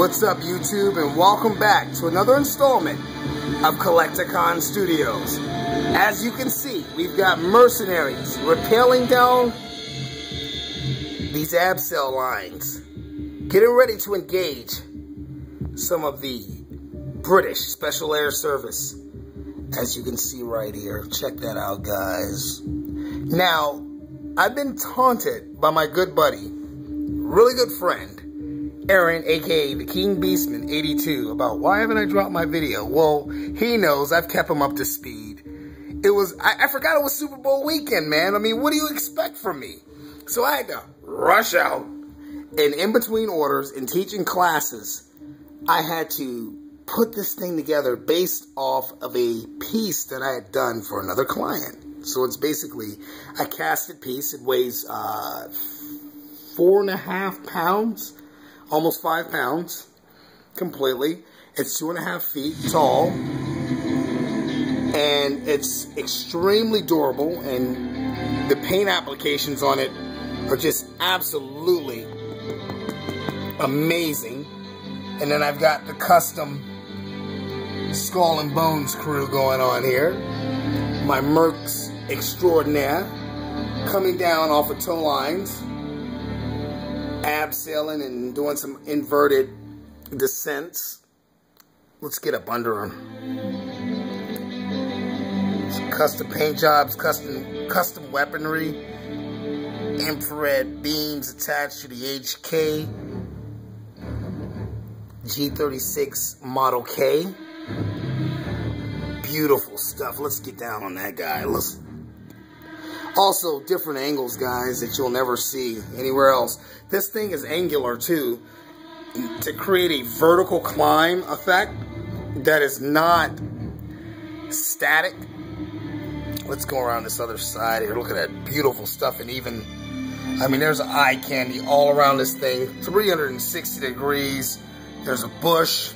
What's up, YouTube, and welcome back to another installment of COLLECTICON Studios. As you can see, we've got mercenaries rappelling down these Assualt lines, getting ready to engage some of the British Special Air Service. As you can see right here, check that out, guys. Now, I've been taunted by my good buddy, really good friend, Aaron, aka the King Beastman 82, about why haven't I dropped my video. Well, he knows I've kept him up to speed. I forgot it was Super Bowl weekend, man. I mean, what do you expect from me? So I had to rush out, and in between orders and teaching classes, I had to put this thing together based off of a piece that I had done for another client. So it's basically a casted piece. It weighs 4.5 pounds. Almost 5 pounds, completely. It's 2.5 feet tall, and it's extremely durable, and the paint applications on it are just absolutely amazing. And then I've got the custom Skull and Bones crew going on here. My Mercs extraordinaire coming down off of tow lines, abseiling and doing some inverted descents. Let's get up under them. Some custom paint jobs, custom weaponry, infrared beams attached to the HK G36 Model K. Beautiful stuff. Let's get down on that guy. Also, different angles, guys, that you'll never see anywhere else. This thing is angular, too, to create a vertical climb effect that is not static. Let's go around this other side here. Look at that beautiful stuff. And even, I mean, there's eye candy all around this thing. 360 degrees. There's a bush,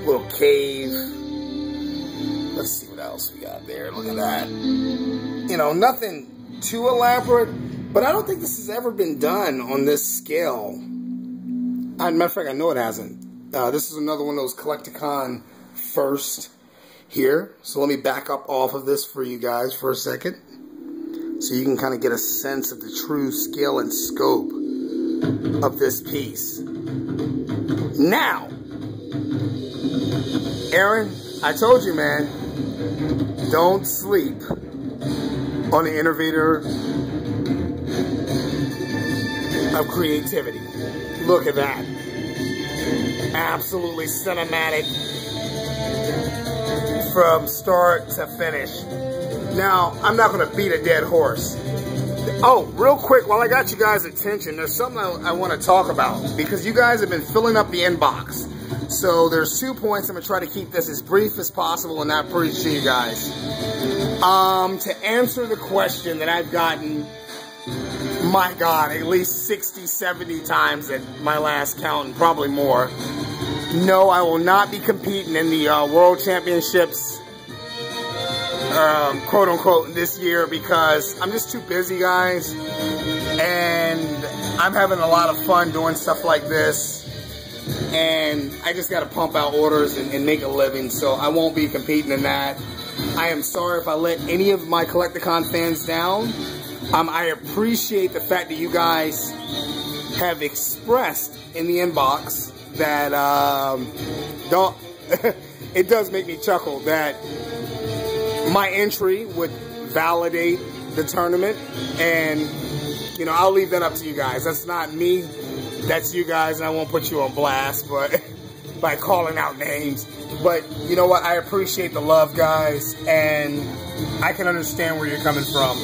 little cave. Let's see what else we got there. Look at that. You know, nothing too elaborate, but I don't think this has ever been done on this scale. Matter of fact, I know it hasn't. This is another one of those COLLECTICON first here. So let me back up off of this for you guys for a second, so you can kind of get a sense of the true scale and scope of this piece. Now, Aaron, I told you, man, don't sleep on the innovator of creativity. Look at that. Absolutely cinematic from start to finish. Now, I'm not going to beat a dead horse. Oh, real quick, while I got you guys' attention, there's something I want to talk about, because you guys have been filling up the inbox. So there's 2 points. I'm going to try to keep this as brief as possible and not preach to you guys. To answer the question that I've gotten, my God, at least 60, 70 times at my last count, and probably more. No, I will not be competing in the World Championships, quote unquote, this year, because I'm just too busy, guys. And I'm having a lot of fun doing stuff like this. And I just got to pump out orders and make a living, so I won't be competing in that. I am sorry if I let any of my COLLECTICON fans down. I appreciate the fact that you guys have expressed in the inbox that it does make me chuckle that my entry would validate the tournament, and you know, I'll leave that up to you guys. That's not me. That's you guys, and I won't put you on blast, but by calling out names. But you know what? I appreciate the love, guys, and I can understand where you're coming from.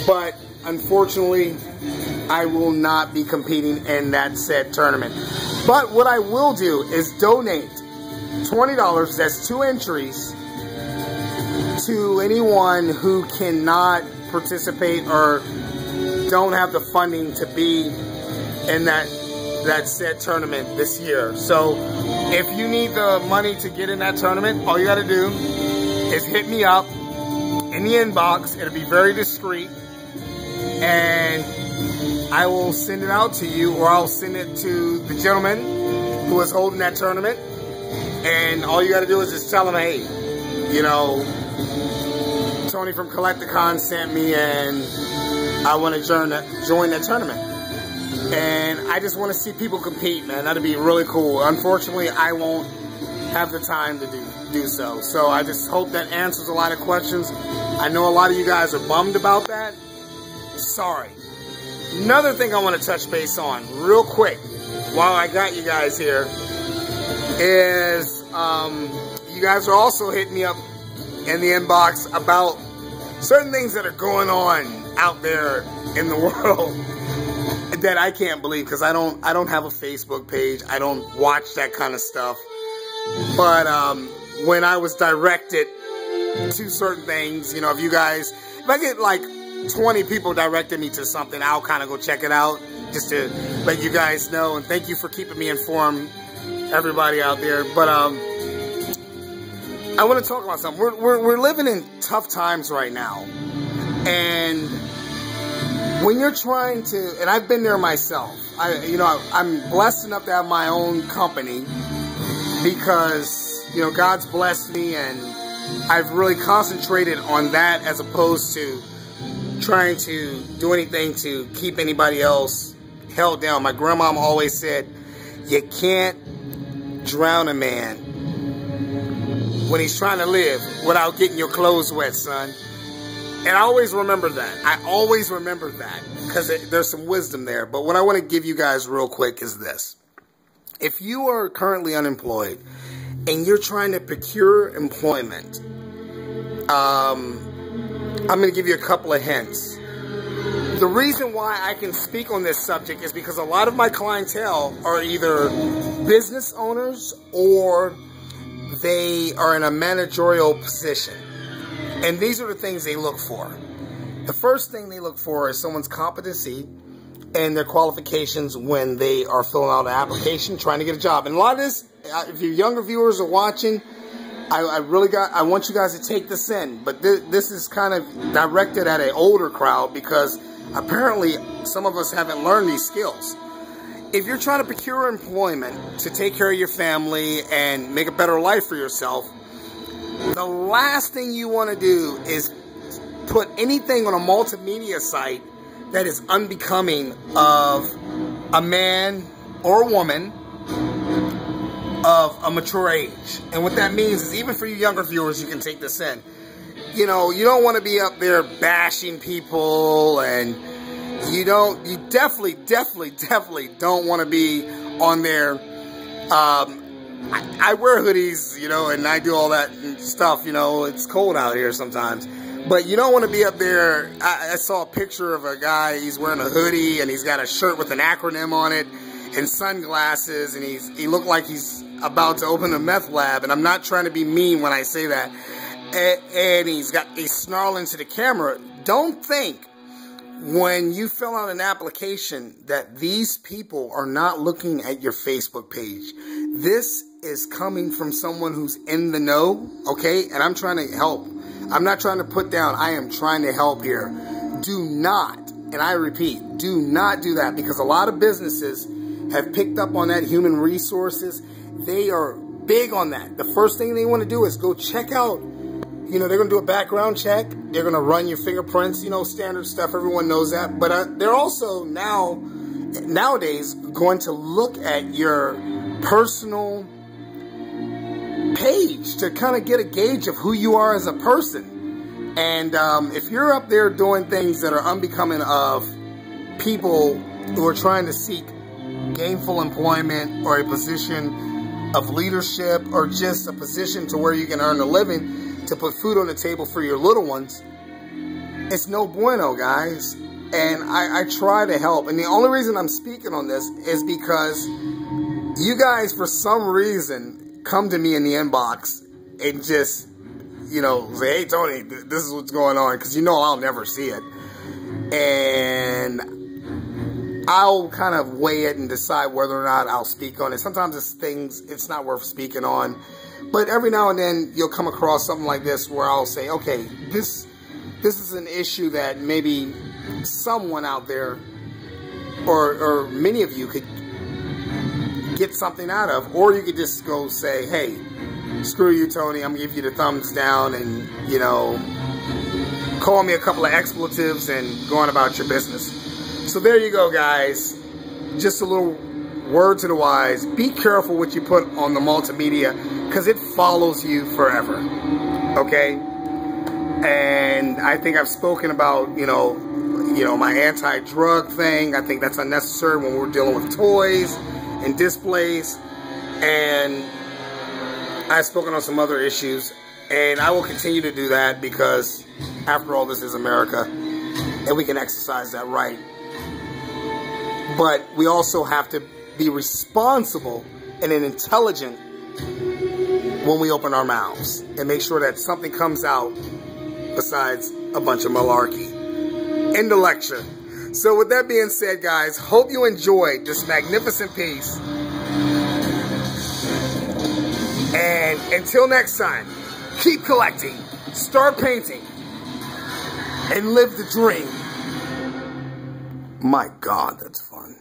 But unfortunately, I will not be competing in that said tournament. But what I will do is donate $20. That's 2 entries to anyone who cannot participate or don't have the funding to be in that said tournament this year. So if you need the money to get in that tournament, all you got to do is hit me up in the inbox. It'll be very discreet, and I will send it out to you, or I'll send it to the gentleman who is holding that tournament. And all you got to do is just tell them, hey, you know, Tony from COLLECTICON sent me and I want to join that tournament. And I just want to see people compete, man. That'd be really cool. Unfortunately, I won't have the time to do so. So I just hope that answers a lot of questions. I know a lot of you guys are bummed about that. Sorry. Another thing I want to touch base on real quick while I got you guys here is you guys are also hitting me up in the inbox about certain things that are going on out there in the world that I can't believe, because I don't have a Facebook page. I don't watch that kind of stuff. But when I was directed to certain things, you know, if I get like 20 people directed me to something, I'll kind of go check it out just to let you guys know. And thank you for keeping me informed, everybody out there. But I want to talk about something. We're living in tough times right now, and when you're trying to, and I've been there myself. I'm blessed enough to have my own company because, you know, God's blessed me, and I've really concentrated on that as opposed to trying to do anything to keep anybody else held down. My grandmom always said, you can't drown a man when he's trying to live without getting your clothes wet, son. And I always remember that. I always remember that because there's some wisdom there. But what I want to give you guys real quick is this. If you are currently unemployed and you're trying to procure employment, I'm going to give you a couple of hints. The reason why I can speak on this subject is because a lot of my clientele are either business owners or they are in a managerial position. And these are the things they look for. The first thing they look for is someone's competency and their qualifications when they are filling out an application, trying to get a job. And a lot of this, if your younger viewers are watching, I want you guys to take this in. But this is kind of directed at an older crowd because apparently some of us haven't learned these skills. If you're trying to procure employment to take care of your family and make a better life for yourself, the last thing you want to do is put anything on a multimedia site that is unbecoming of a man or a woman of a mature age. And what that means is, even for you younger viewers, you can take this in. You know, you don't want to be up there bashing people, and you definitely don't want to be on there. I wear hoodies, you know, and I do all that stuff, you know, it's cold out here sometimes. But you don't want to be up there. I saw a picture of a guy, he's wearing a hoodie, and he's got a shirt with an acronym on it, and sunglasses, and he looked like he's about to open a meth lab, and I'm not trying to be mean when I say that. And he's snarling to the camera. Don't think when you fill out an application that these people are not looking at your Facebook page. This is coming from someone who's in the know, okay? And I'm trying to help. I'm not trying to put down. I am trying to help here. Do not, and I repeat, do not do that, because a lot of businesses have picked up on that. Human resources, they are big on that. The first thing they want to do is go check out, you know, they're going to do a background check. They're going to run your fingerprints, you know, standard stuff. Everyone knows that. But they're also nowadays going to look at your personal page to kind of get a gauge of who you are as a person. And if you're up there doing things that are unbecoming of people who are trying to seek gainful employment or a position of leadership or just a position to where you can earn a living to put food on the table for your little ones, it's no bueno, guys. And I try to help. And the only reason I'm speaking on this is because you guys, for some reason, come to me in the inbox and just, you know, say, hey, Tony, this is what's going on. Because you know I'll never see it. And I'll kind of weigh it and decide whether or not I'll speak on it. Sometimes it's not worth speaking on. But every now and then you'll come across something like this where I'll say, okay, this is an issue that maybe someone out there or many of you could get something out of. Or you could just go say, hey, screw you, Tony, I'm gonna give you the thumbs down and, you know, call me a couple of expletives and go on about your business. So there you go, guys. Just a little word to the wise. Be careful what you put on the multimedia, because it follows you forever. Okay? And I think I've spoken about, you know, my anti-drug thing. I think that's unnecessary when we're dealing with toys and displays. And I've spoken on some other issues, and I will continue to do that, because after all, this is America and we can exercise that right. But we also have to be responsible and intelligent when we open our mouths, and make sure that something comes out besides a bunch of malarkey. End the lecture. So with that being said, guys, hope you enjoyed this magnificent piece. And until next time, keep collecting, start painting, and live the dream. My God, that's fun.